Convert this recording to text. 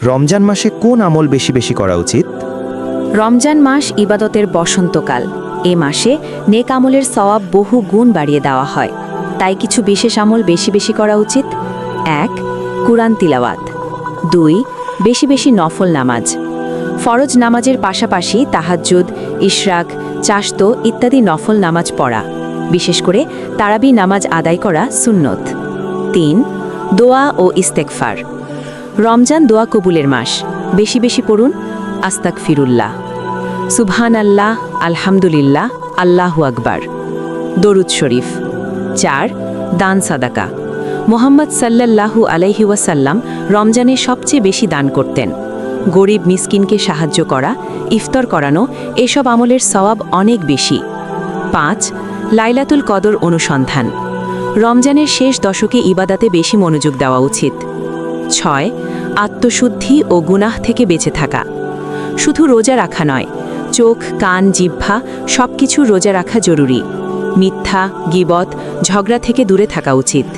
রমজান মাসে কোন আমল বেশি বেশি করা উচিত? রমজান মাস ইবাদতের বসন্তকাল। এ মাসে নেক আমলের সওয়াব বহু গুণ বাড়িয়ে দেওয়া হয়, তাই কিছু বিশেষ আমল বেশি বেশি করা উচিত। ১. কুরআন তিলাওয়াত। ২. বেশি বেশি নফল নামাজ। ফরজ নামাজের পাশাপাশি তাহাজ্জুদ, ইশরাক, চাশতো ইত্যাদি নফল নামাজ পড়া, বিশেষ করে তারাবি নামাজ আদায় করা সুন্নত। ৩. দোয়া ও ইস্তেগফার। রমজান দোয়া কবুলের মাস, বেশি বেশি পড়ুন আস্তাগফিরুল্লাহ, সুবহানাল্লাহ, আলহামদুলিল্লাহ, আল্লাহু আকবার। দরুদ শরীফ। ৪. দান সাদাকা। মুহাম্মদ সাল্লাল্লাহু আলাইহি ওয়াসাল্লাম রমজানে সবচেয়ে বেশি দান করতেন। গরিব মিসকিনকে সাহায্য করা, ইফতার করানো, এসব আমলের সওয়াব অনেক বেশি। ৫. লাইলাতুল কদর অনুসন্ধান। রমজানের শেষ দশকে ইবাদাতে বেশি মনোযোগ দেওয়া উচিত। ৬. আত্মশুদ্ধি ও গুনাহ থেকে বেঁচে থাকা। শুধু রোজা রাখা নয়, চোখ, কান, জিহ্বা সবকিছু রোজা রাখা জরুরি। মিথ্যা, গীবত, ঝগড়া থেকে দূরে থাকা উচিত।